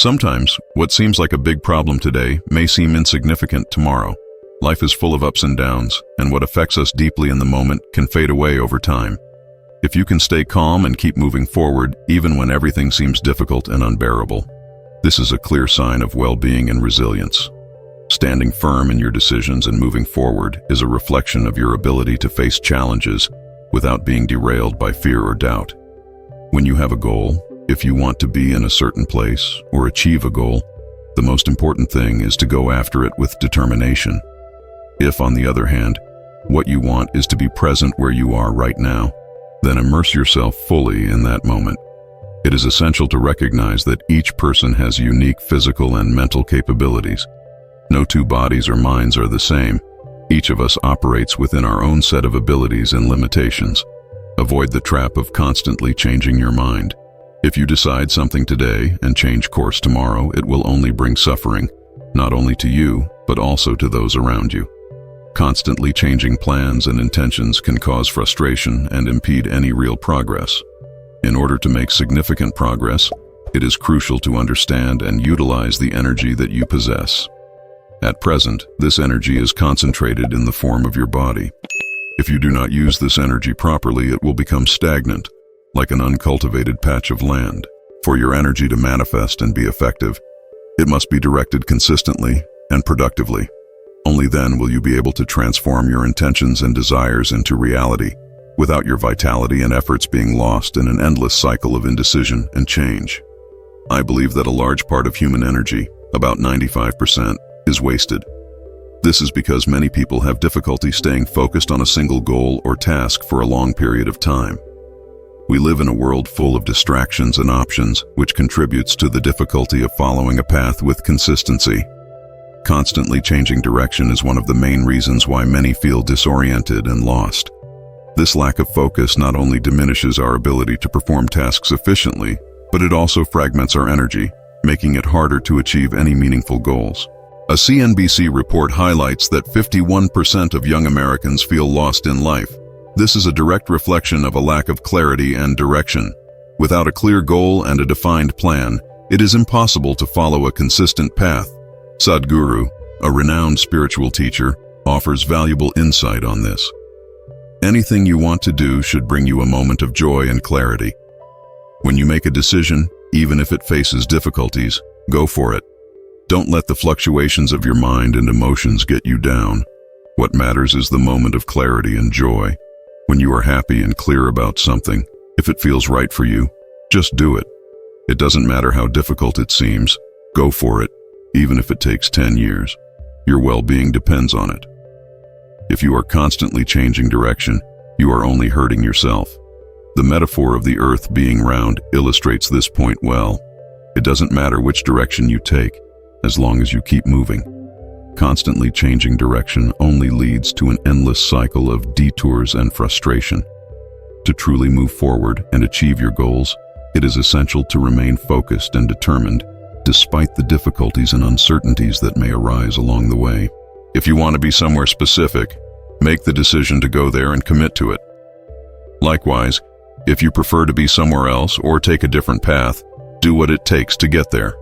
Sometimes, what seems like a big problem today may seem insignificant tomorrow. Life is full of ups and downs, and what affects us deeply in the moment can fade away over time. If you can stay calm and keep moving forward, even when everything seems difficult and unbearable, this is a clear sign of well-being and resilience. Standing firm in your decisions and moving forward is a reflection of your ability to face challenges without being derailed by fear or doubt. When you have a goal, if you want to be in a certain place or achieve a goal, the most important thing is to go after it with determination. If, on the other hand, what you want is to be present where you are right now, then immerse yourself fully in that moment. It is essential to recognize that each person has unique physical and mental capabilities. No two bodies or minds are the same. Each of us operates within our own set of abilities and limitations. Avoid the trap of constantly changing your mind. If you decide something today and change course tomorrow, it will only bring suffering, not only to you, but also to those around you. Constantly changing plans and intentions can cause frustration and impede any real progress. In order to make significant progress, it is crucial to understand and utilize the energy that you possess. At present, this energy is concentrated in the form of your body. If you do not use this energy properly, it will become stagnant, like an uncultivated patch of land. For your energy to manifest and be effective, it must be directed consistently and productively. Only then will you be able to transform your intentions and desires into reality, without your vitality and efforts being lost in an endless cycle of indecision and change. I believe that a large part of human energy, about 95%, is wasted. This is because many people have difficulty staying focused on a single goal or task for a long period of time. We live in a world full of distractions and options, which contributes to the difficulty of following a path with consistency. Constantly changing direction is one of the main reasons why many feel disoriented and lost. This lack of focus not only diminishes our ability to perform tasks efficiently, but it also fragments our energy, making it harder to achieve any meaningful goals. A CNBC report highlights that 51% of young Americans feel lost in life. This is a direct reflection of a lack of clarity and direction. Without a clear goal and a defined plan, it is impossible to follow a consistent path. Sadhguru, a renowned spiritual teacher, offers valuable insight on this. Anything you want to do should bring you a moment of joy and clarity. When you make a decision, even if it faces difficulties, go for it. Don't let the fluctuations of your mind and emotions get you down. What matters is the moment of clarity and joy. When you are happy and clear about something, if it feels right for you, just do it. It doesn't matter how difficult it seems. Go for it, even if it takes 10 years. Your well-being depends on it. If you are constantly changing direction, you are only hurting yourself. The metaphor of the earth being round illustrates this point well. It doesn't matter which direction you take, as long as you keep moving. Constantly changing direction only leads to an endless cycle of detours and frustration. To truly move forward and achieve your goals, it is essential to remain focused and determined, despite the difficulties and uncertainties that may arise along the way. If you want to be somewhere specific, make the decision to go there and commit to it. Likewise, if you prefer to be somewhere else or take a different path, do what it takes to get there.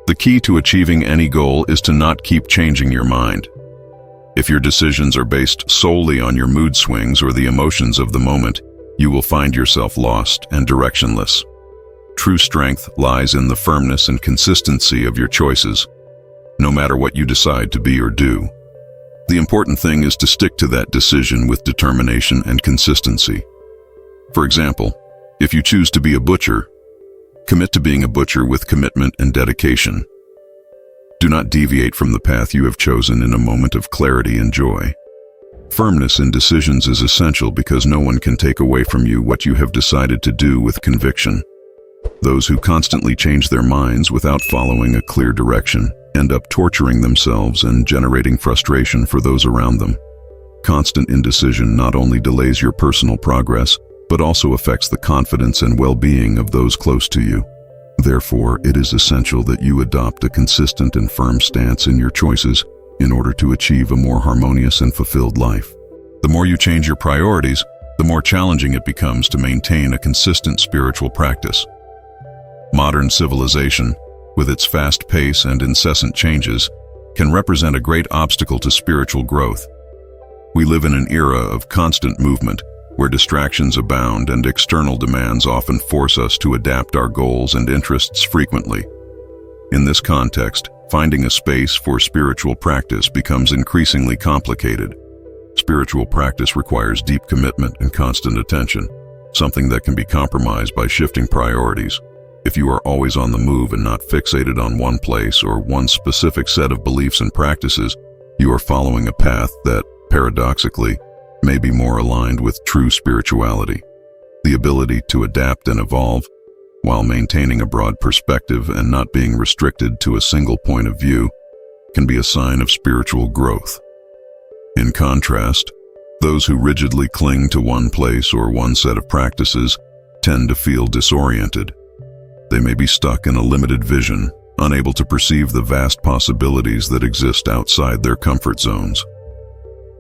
The key to achieving any goal is to not keep changing your mind. If your decisions are based solely on your mood swings or the emotions of the moment, you will find yourself lost and directionless. True strength lies in the firmness and consistency of your choices, no matter what you decide to be or do. The important thing is to stick to that decision with determination and consistency. For example, if you choose to be a butcher, commit to being a butcher with commitment and dedication. Do not deviate from the path you have chosen in a moment of clarity and joy. Firmness in decisions is essential because no one can take away from you what you have decided to do with conviction. Those who constantly change their minds without following a clear direction end up torturing themselves and generating frustration for those around them. Constant indecision not only delays your personal progress, but also affects the confidence and well-being of those close to you. Therefore, it is essential that you adopt a consistent and firm stance in your choices in order to achieve a more harmonious and fulfilled life. The more you change your priorities, the more challenging it becomes to maintain a consistent spiritual practice. Modern civilization, with its fast pace and incessant changes, can represent a great obstacle to spiritual growth. We live in an era of constant movement, where distractions abound and external demands often force us to adapt our goals and interests frequently. In this context, finding a space for spiritual practice becomes increasingly complicated. Spiritual practice requires deep commitment and constant attention, something that can be compromised by shifting priorities. If you are always on the move and not fixated on one place or one specific set of beliefs and practices, you are following a path that, paradoxically, may be more aligned with true spirituality. The ability to adapt and evolve, while maintaining a broad perspective and not being restricted to a single point of view, can be a sign of spiritual growth. In contrast, those who rigidly cling to one place or one set of practices tend to feel disoriented. They may be stuck in a limited vision, unable to perceive the vast possibilities that exist outside their comfort zones.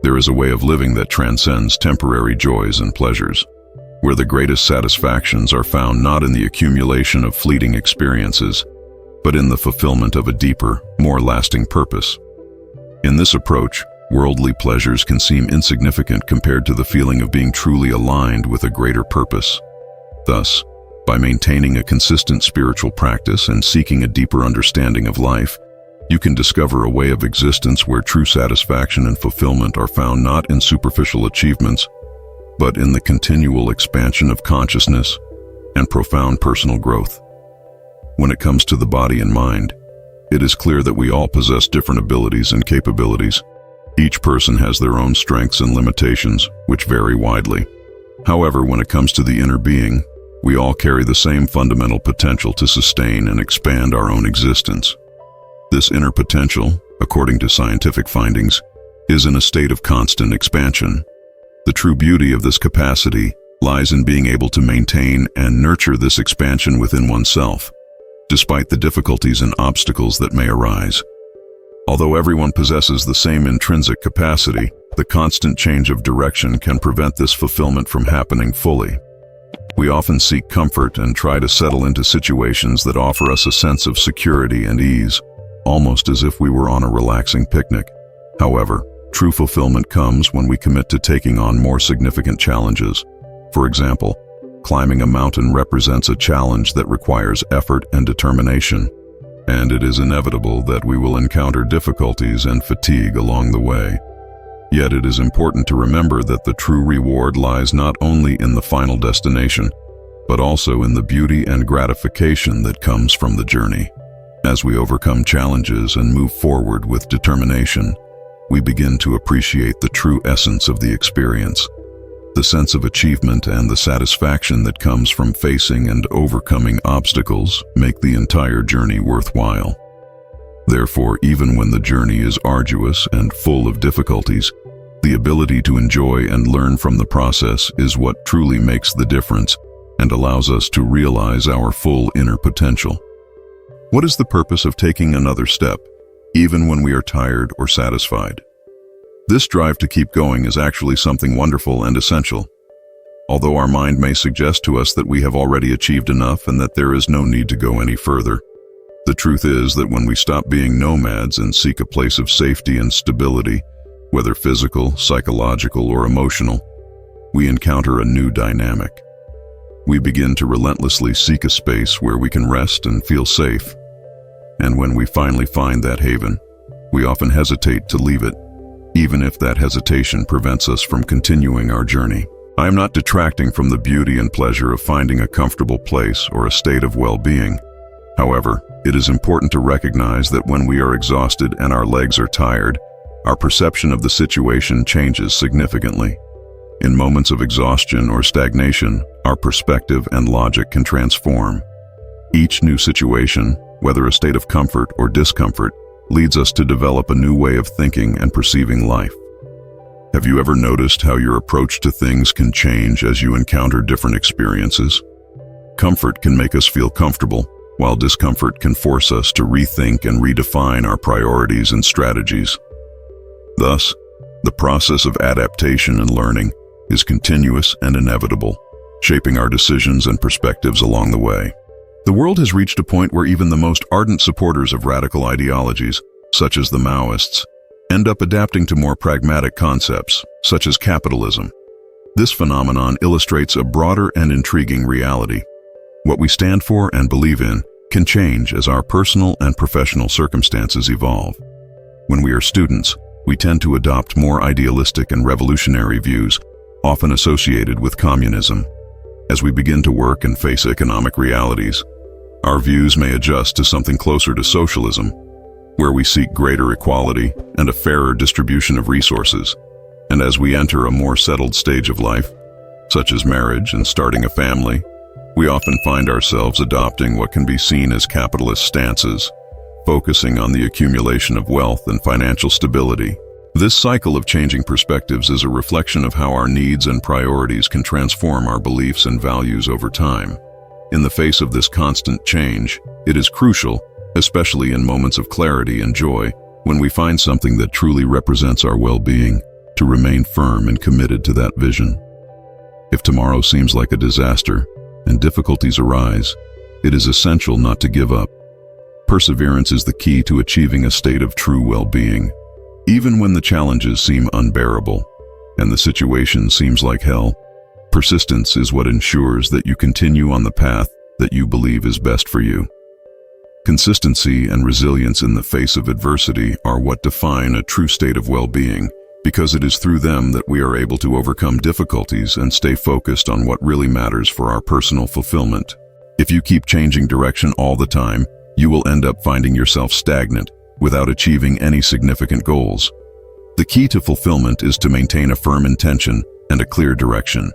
There is a way of living that transcends temporary joys and pleasures, where the greatest satisfactions are found not in the accumulation of fleeting experiences, but in the fulfillment of a deeper, more lasting purpose. In this approach, worldly pleasures can seem insignificant compared to the feeling of being truly aligned with a greater purpose. Thus, by maintaining a consistent spiritual practice and seeking a deeper understanding of life, you can discover a way of existence where true satisfaction and fulfillment are found not in superficial achievements, but in the continual expansion of consciousness and profound personal growth. When it comes to the body and mind, it is clear that we all possess different abilities and capabilities. Each person has their own strengths and limitations, which vary widely. However, when it comes to the inner being, we all carry the same fundamental potential to sustain and expand our own existence. This inner potential, according to scientific findings, is in a state of constant expansion. The true beauty of this capacity lies in being able to maintain and nurture this expansion within oneself, despite the difficulties and obstacles that may arise. Although everyone possesses the same intrinsic capacity, the constant change of direction can prevent this fulfillment from happening fully. We often seek comfort and try to settle into situations that offer us a sense of security and ease, almost as if we were on a relaxing picnic. However, true fulfillment comes when we commit to taking on more significant challenges. For example, climbing a mountain represents a challenge that requires effort and determination, and it is inevitable that we will encounter difficulties and fatigue along the way. Yet it is important to remember that the true reward lies not only in the final destination, but also in the beauty and gratification that comes from the journey. As we overcome challenges and move forward with determination, we begin to appreciate the true essence of the experience. The sense of achievement and the satisfaction that comes from facing and overcoming obstacles make the entire journey worthwhile. Therefore, even when the journey is arduous and full of difficulties, the ability to enjoy and learn from the process is what truly makes the difference and allows us to realize our full inner potential. What is the purpose of taking another step, even when we are tired or satisfied? This drive to keep going is actually something wonderful and essential. Although our mind may suggest to us that we have already achieved enough and that there is no need to go any further, the truth is that when we stop being nomads and seek a place of safety and stability, whether physical, psychological, or emotional, we encounter a new dynamic. We begin to relentlessly seek a space where we can rest and feel safe. And when we finally find that haven, we often hesitate to leave it, even if that hesitation prevents us from continuing our journey. I am not detracting from the beauty and pleasure of finding a comfortable place or a state of well-being. However, it is important to recognize that when we are exhausted and our legs are tired, our perception of the situation changes significantly. In moments of exhaustion or stagnation, our perspective and logic can transform. Each new situation, whether a state of comfort or discomfort, leads us to develop a new way of thinking and perceiving life. Have you ever noticed how your approach to things can change as you encounter different experiences? Comfort can make us feel comfortable, while discomfort can force us to rethink and redefine our priorities and strategies. Thus, the process of adaptation and learning is continuous and inevitable, shaping our decisions and perspectives along the way. The world has reached a point where even the most ardent supporters of radical ideologies, such as the Maoists, end up adapting to more pragmatic concepts, such as capitalism. This phenomenon illustrates a broader and intriguing reality. What we stand for and believe in can change as our personal and professional circumstances evolve. When we are students, we tend to adopt more idealistic and revolutionary views, often associated with communism. As we begin to work and face economic realities, our views may adjust to something closer to socialism, where we seek greater equality and a fairer distribution of resources. And as we enter a more settled stage of life, such as marriage and starting a family, we often find ourselves adopting what can be seen as capitalist stances, focusing on the accumulation of wealth and financial stability. This cycle of changing perspectives is a reflection of how our needs and priorities can transform our beliefs and values over time. In the face of this constant change, it is crucial, especially in moments of clarity and joy, when we find something that truly represents our well-being, to remain firm and committed to that vision. If tomorrow seems like a disaster and difficulties arise, it is essential not to give up. Perseverance is the key to achieving a state of true well-being. Even when the challenges seem unbearable and the situation seems like hell, persistence is what ensures that you continue on the path that you believe is best for you. Consistency and resilience in the face of adversity are what define a true state of well-being, because it is through them that we are able to overcome difficulties and stay focused on what really matters for our personal fulfillment. If you keep changing direction all the time, you will end up finding yourself stagnant without achieving any significant goals. The key to fulfillment is to maintain a firm intention and a clear direction.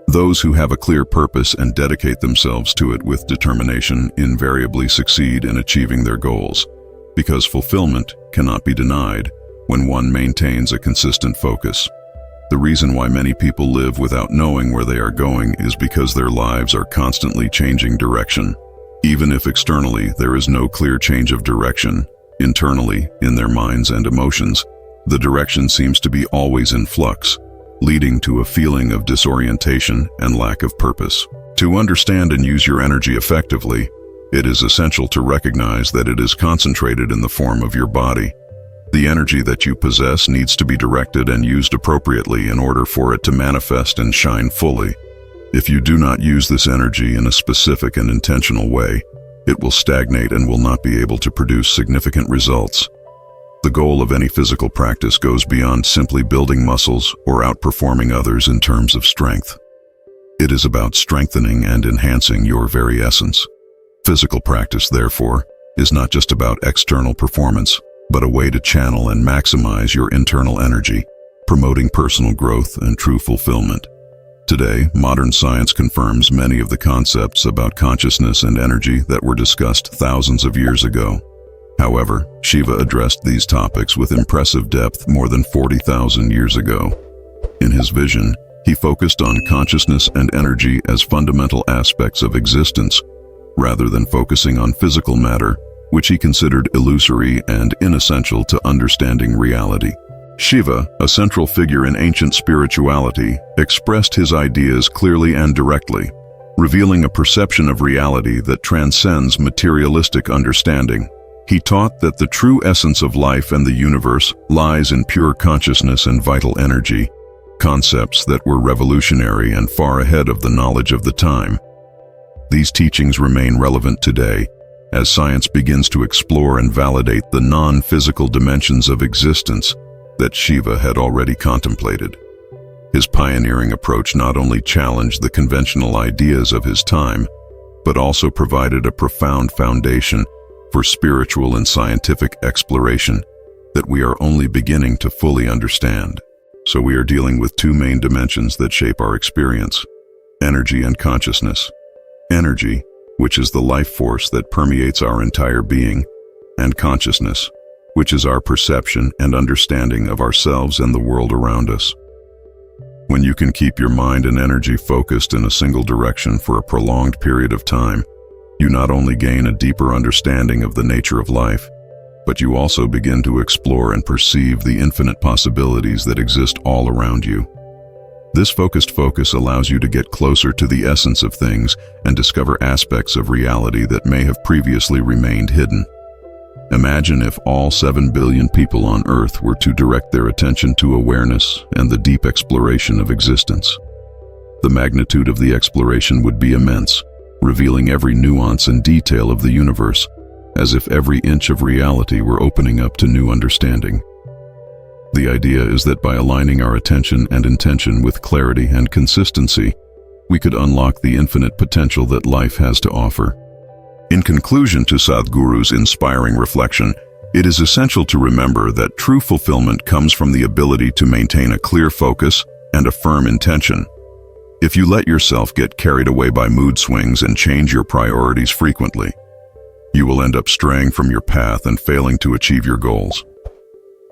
Those who have a clear purpose and dedicate themselves to it with determination invariably succeed in achieving their goals, because fulfillment cannot be denied when one maintains a consistent focus. The reason why many people live without knowing where they are going is because their lives are constantly changing direction. Even if externally there is no clear change of direction, internally, in their minds and emotions, the direction seems to be always in flux, leading to a feeling of disorientation and lack of purpose. To understand and use your energy effectively, it is essential to recognize that it is concentrated in the form of your body. The energy that you possess needs to be directed and used appropriately in order for it to manifest and shine fully. If you do not use this energy in a specific and intentional way, it will stagnate and will not be able to produce significant results. The goal of any physical practice goes beyond simply building muscles or outperforming others in terms of strength. It is about strengthening and enhancing your very essence. Physical practice, therefore, is not just about external performance, but a way to channel and maximize your internal energy, promoting personal growth and true fulfillment. Today, modern science confirms many of the concepts about consciousness and energy that were discussed thousands of years ago. However, Shiva addressed these topics with impressive depth more than 40,000 years ago. In his vision, he focused on consciousness and energy as fundamental aspects of existence, rather than focusing on physical matter, which he considered illusory and inessential to understanding reality. Shiva, a central figure in ancient spirituality, expressed his ideas clearly and directly, revealing a perception of reality that transcends materialistic understanding. He taught that the true essence of life and the universe lies in pure consciousness and vital energy, concepts that were revolutionary and far ahead of the knowledge of the time. These teachings remain relevant today, as science begins to explore and validate the non-physical dimensions of existence that Shiva had already contemplated. His pioneering approach not only challenged the conventional ideas of his time, but also provided a profound foundation for spiritual and scientific exploration that we are only beginning to fully understand. So we are dealing with two main dimensions that shape our experience: energy and consciousness. Energy, which is the life force that permeates our entire being, and consciousness, which is our perception and understanding of ourselves and the world around us. When you can keep your mind and energy focused in a single direction for a prolonged period of time, you not only gain a deeper understanding of the nature of life, but you also begin to explore and perceive the infinite possibilities that exist all around you. This focused focus allows you to get closer to the essence of things and discover aspects of reality that may have previously remained hidden. Imagine if all 7 billion people on Earth were to direct their attention to awareness and the deep exploration of existence. The magnitude of the exploration would be immense, revealing every nuance and detail of the universe, as if every inch of reality were opening up to new understanding. The idea is that by aligning our attention and intention with clarity and consistency, we could unlock the infinite potential that life has to offer. In conclusion to Sadhguru's inspiring reflection, it is essential to remember that true fulfillment comes from the ability to maintain a clear focus and a firm intention. If you let yourself get carried away by mood swings and change your priorities frequently, you will end up straying from your path and failing to achieve your goals.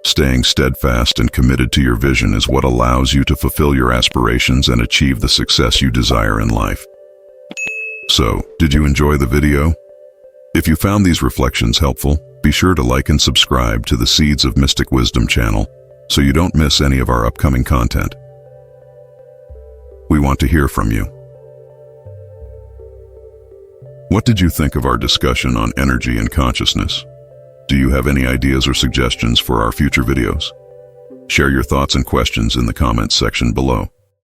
Staying steadfast and committed to your vision is what allows you to fulfill your aspirations and achieve the success you desire in life. So, did you enjoy the video? If you found these reflections helpful, be sure to like and subscribe to the Seeds of Mystic Wisdom channel so you don't miss any of our upcoming content. We want to hear from you. What did you think of our discussion on energy and consciousness? Do you have any ideas or suggestions for our future videos? Share your thoughts and questions in the comments section below.